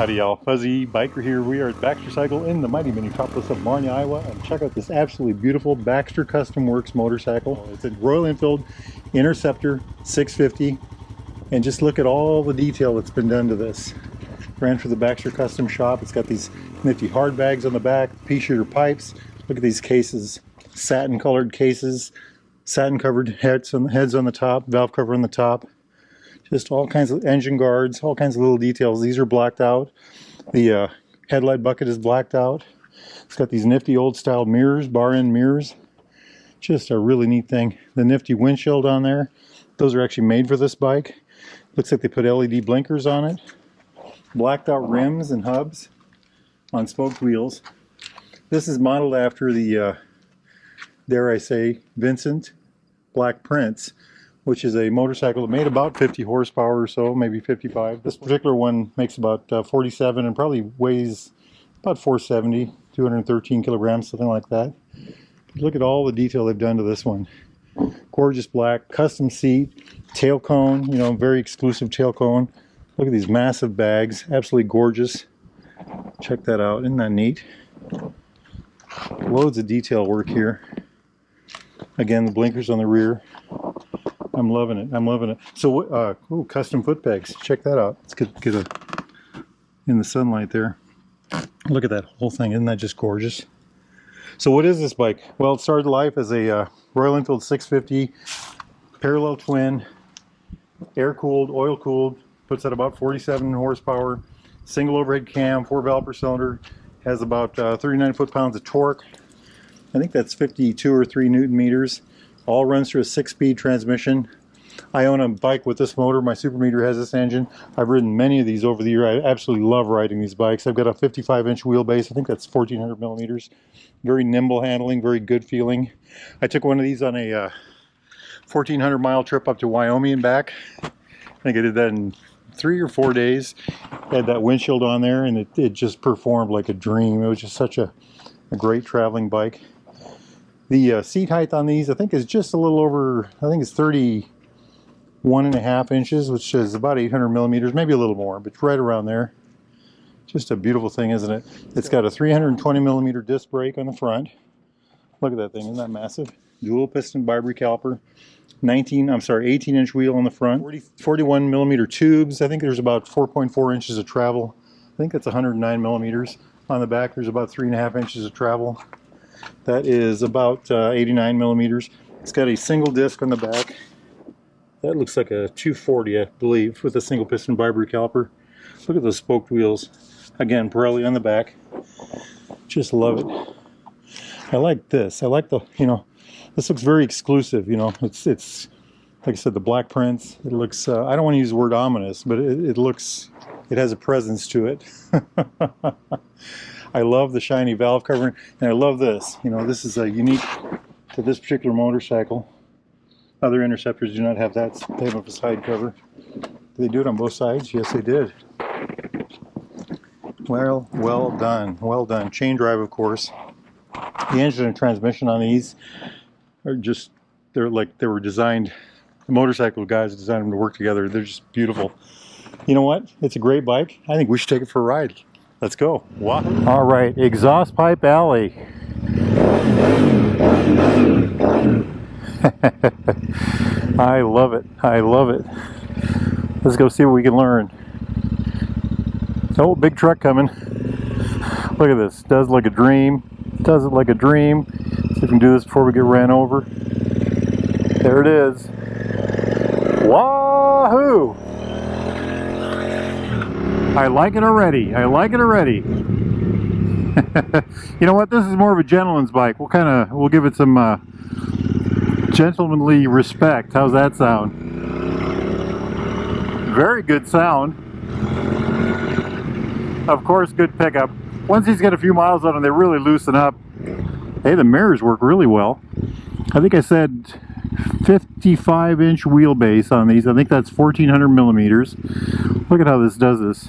Howdy y'all, Fuzzy Biker here. We are at Baxter Cycle in the mighty metropolis of Marnia, Iowa, and check out this absolutely beautiful Baxter Custom Works motorcycle. It's a Royal Enfield Interceptor 650, and just look at all the detail that's been done to this. Ran for the Baxter Custom Shop. It's got these nifty hard bags on the back, pea-shooter pipes. Look at these cases, satin colored cases, satin covered heads on the top, valve cover on the top. Just all kinds of engine guards, all kinds of little details. These are blacked out. The headlight bucket is blacked out. It's got these nifty old style mirrors, bar end mirrors. Just a really neat thing. The nifty windshield on there. Those are actually made for this bike. Looks like they put LED blinkers on it. Blacked out rims and hubs on spoked wheels. This is modeled after the, dare I say, Vincent Black Prince, which is a motorcycle that made about 50 horsepower or so, maybe 55. This particular one makes about 47 and probably weighs about 470, 213 kilograms, something like that. But look at all the detail they've done to this one. Gorgeous black, custom seat, tail cone, you know, very exclusive tail cone. Look at these massive bags, absolutely gorgeous. Check that out, isn't that neat? Loads of detail work here. Again, the blinkers on the rear. I'm loving it. I'm loving it. So, ooh, custom foot pegs. Check that out. Let's get a in the sunlight there. Look at that whole thing. Isn't that just gorgeous? So, what is this bike? Well, it started life as a Royal Enfield 650 parallel twin, air cooled, oil cooled. Puts out about 47 horsepower. Single overhead cam, 4 valve per cylinder. Has about 39 foot-pounds of torque. I think that's 52 or 3 Newton meters. All runs through a 6-speed transmission. I own a bike with this motor. My Super Meter has this engine. I've ridden many of these over the year. I absolutely love riding these bikes. I've got a 55-inch wheelbase. I think that's 1,400 millimeters. Very nimble handling, very good feeling. I took one of these on a 1,400-mile trip up to Wyoming and back. I think I did that in 3 or 4 days. Had that windshield on there, and it just performed like a dream. It was just such a great traveling bike. The seat height on these, I think, is just a little over, I think it's 31.5 inches, which is about 800 millimeters, maybe a little more, but right around there. Just a beautiful thing, isn't it? It's got a 320 millimeter disc brake on the front. Look at that thing, isn't that massive? Dual piston bi-brake caliper. 18-inch wheel on the front. 41 millimeter tubes. I think there's about 4.4 inches of travel. I think that's 109 millimeters. On the back, there's about 3.5 inches of travel. That is about 89 millimeters. It's got a single disc on the back. That looks like a 240, I believe, with a single piston bi-brake caliper. Look at those spoked wheels. Again, Pirelli on the back. Just love it. I like this. I like the, you know, this looks very exclusive. You know, it's like I said, the Black Prince. It looks. I don't want to use the word ominous, but it looks. It has a presence to it. I love the shiny valve cover, and I love this. You know, this is unique to this particular motorcycle. Other Interceptors do not have that type of a side cover. Did they do it on both sides? Yes, they did. Well done, well done. Chain drive, of course. The engine and transmission on these are just, they were designed, the motorcycle guys designed them to work together. They're just beautiful. You know what? It's a great bike. I think we should take it for a ride. Let's go. Wahoo. All right, exhaust pipe alley. I love it. I love it. Let's go see what we can learn. Oh, big truck coming. Look at this. Does look a dream. Does it like a dream. See if we can do this before we get ran over. There it is. Wahoo! I like it already. I like it already. You know what? This is more of a gentleman's bike. We'll give it some gentlemanly respect. How's that sound? Very good sound. Of course, good pickup. Once these get a few miles on them, they really loosen up. Hey, the mirrors work really well. I think I said 55-inch wheelbase on these. I think that's 1,400 millimeters. Look at how this does this.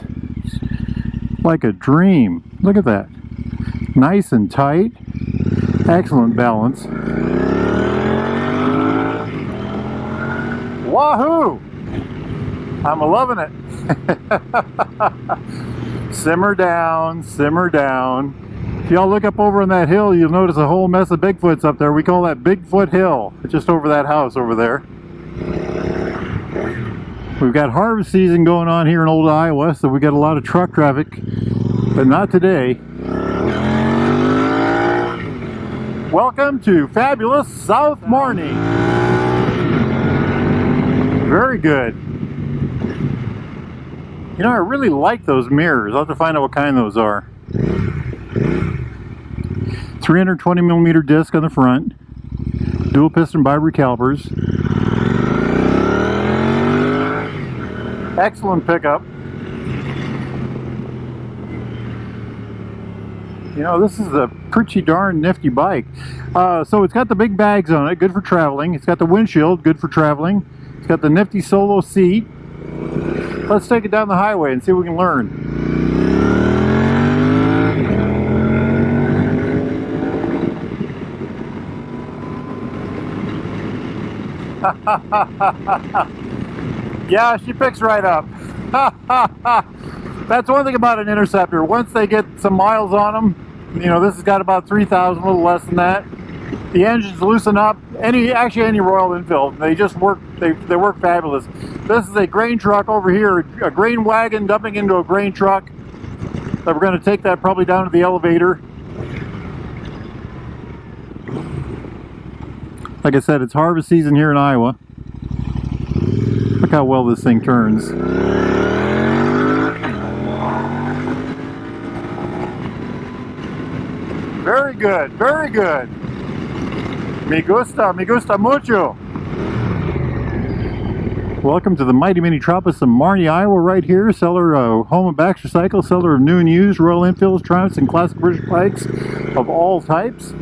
Like a dream. Look at that. Nice and tight. Excellent balance. Wahoo! I'm loving it. Simmer down, simmer down. If y'all look up over on that hill, you'll notice a whole mess of Bigfoots up there. We call that Bigfoot Hill. It's just over that house over there. We've got harvest season going on here in Old Iowa, so we got a lot of truck traffic, but not today. Welcome to fabulous South Marnie. Very good. You know, I really like those mirrors. I'll have to find out what kind those are. 320mm disc on the front. Dual piston Bibury calipers. Excellent pickup. You know, this is a pretty darn nifty bike. So it's got the big bags on it, good for traveling. It's got the windshield, good for traveling. It's got the nifty solo seat. Let's take it down the highway and see what we can learn. Yeah, she picks right up. That's one thing about an Interceptor. Once they get some miles on them, you know, this has got about 3,000, a little less than that. The engines loosen up. Actually any Royal Enfield, they just work. They work fabulous. This is a grain truck over here, a grain wagon dumping into a grain truck. That we're going to take that probably down to the elevator. Like I said, it's harvest season here in Iowa. Look how well this thing turns. Very good, very good. Me gusta mucho. Welcome to the mighty Minnetropolis of Marnie, Iowa, right here. Seller, home of Baxter Cycle, seller of new and used Royal Enfields, Triumphs, and classic British bikes of all types.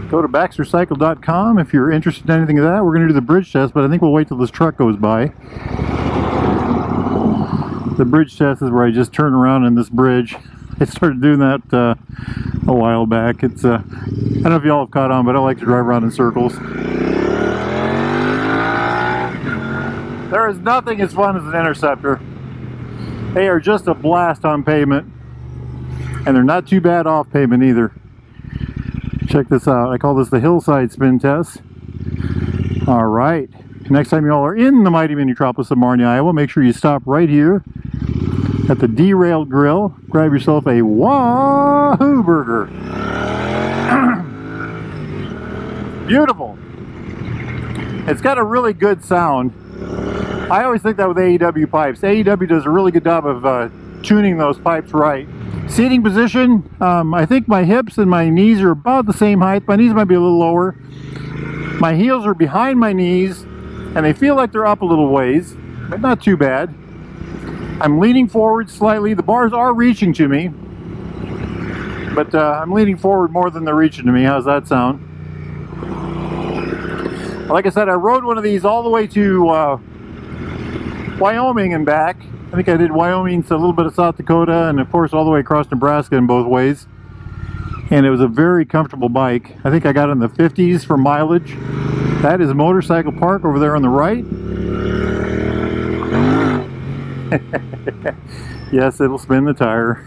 Go to baxtercycle.com if you're interested in anything of that. We're going to do the bridge test, but I think we'll wait till this truck goes by. The bridge test is where I just turn around in this bridge. I started doing that a while back. It's I don't know if y'all have caught on, but I like to drive around in circles. There is nothing as fun as an Interceptor. They are just a blast on pavement, and they're not too bad off pavement either. Check this out. I call this the hillside spin test. All right. Next time y'all are in the mighty Minnetropolis of Marnie, Iowa, make sure you stop right here at the Derailed Grill. Grab yourself a Wahoo burger. Beautiful. It's got a really good sound. I always think that with AEW pipes. AEW does a really good job of tuning those pipes right. Seating position, I think my hips and my knees are about the same height. My knees might be a little lower. My heels are behind my knees, and they feel like they're up a little ways, but not too bad. I'm leaning forward slightly. The bars are reaching to me, but I'm leaning forward more than they're reaching to me. How's that sound? Like I said, I rode one of these all the way to Wyoming and back. I think I did Wyoming to a little bit of South Dakota, and of course all the way across Nebraska in both ways. And it was a very comfortable bike. I think I got in the 50s for mileage. That is Motorcycle Park over there on the right. Yes, it'll spin the tire.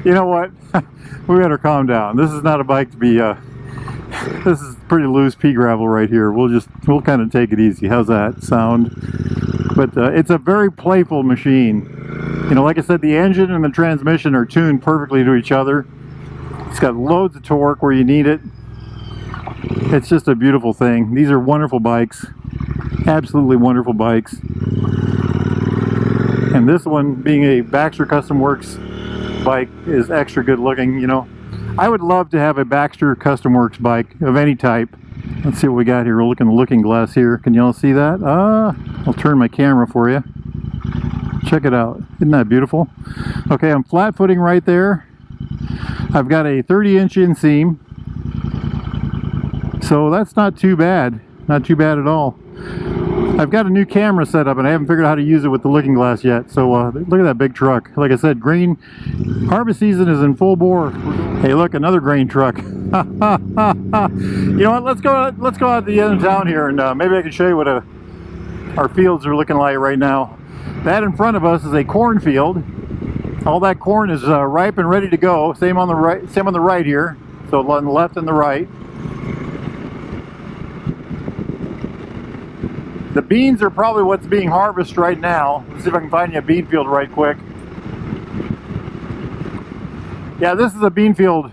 You know what? We better calm down. This is not a bike to be this is pretty loose pea gravel right here. We'll kind of take it easy. How's that sound? But it's a very playful machine. You know, like I said, the engine and the transmission are tuned perfectly to each other. It's got loads of torque where you need it. It's just a beautiful thing. These are wonderful bikes. Absolutely wonderful bikes. And this one, being a Baxter Custom Works bike, is extra good looking, you know. I would love to have a Baxter Custom Works bike of any type. Let's see what we got here. We'll look in the looking glass here. Can y'all see that? I'll turn my camera for you. Check it out. Isn't that beautiful? Okay, I'm flat footing right there. I've got a 30-inch inseam. So that's not too bad. Not too bad at all. I've got a new camera set up and I haven't figured out how to use it with the looking glass yet. So look at that big truck. Like I said, grain harvest season is in full bore. Hey, look, another grain truck. You know what? Let's go out the end of town here, and maybe I can show you what our fields are looking like right now. That in front of us is a cornfield. All that corn is ripe and ready to go. Same on the right here. So on the left and the right. The beans are probably what's being harvested right now. Let's see if I can find you a bean field right quick. Yeah, this is a bean field.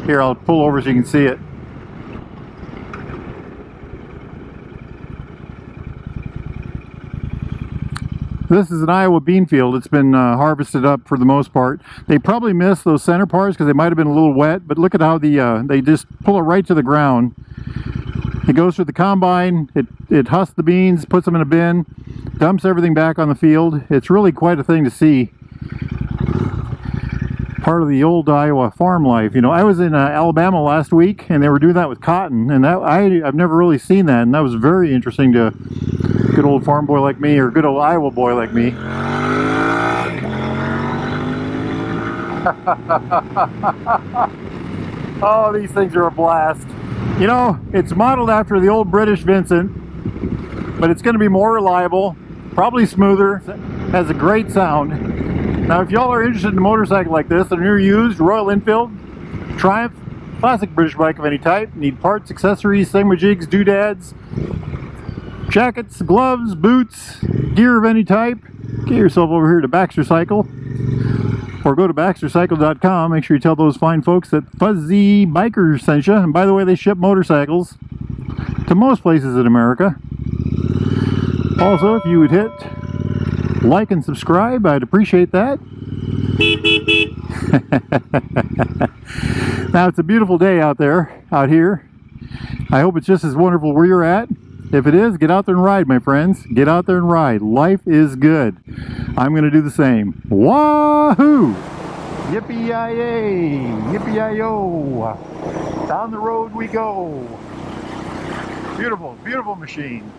Here, I'll pull over so you can see it. This is an Iowa bean field. It's been harvested up for the most part. They probably missed those center parts because they might have been a little wet, but look at how they just pull it right to the ground. It goes through the combine, it husks the beans, puts them in a bin, dumps everything back on the field. It's really quite a thing to see. Part of the old Iowa farm life. You know, I was in Alabama last week and they were doing that with cotton, and I've never really seen that, and that was very interesting to good old farm boy like me, or good old Iowa boy like me. Oh, these things are a blast. You know, it's modeled after the old British Vincent, but it's going to be more reliable, probably smoother, has a great sound. Now, if y'all are interested in a motorcycle like this, a new used Royal Enfield, Triumph, classic British bike of any type, need parts, accessories, thingamajigs, doodads, jackets, gloves, boots, gear of any type, get yourself over here to Baxter Cycle, or go to baxtercycle.com. Make sure you tell those fine folks that Fuzzy Bikers sent you. And by the way, they ship motorcycles to most places in America. Also, if you would hit like and subscribe, I'd appreciate that. Now, it's a beautiful day out here. I hope it's just as wonderful where you're at. If it is, get out there and ride, my friends. Get out there and ride. Life is good. I'm going to do the same. Wahoo! Yippee-yi-yay! Yippee-yi-yo! Down the road we go. Beautiful, beautiful machine.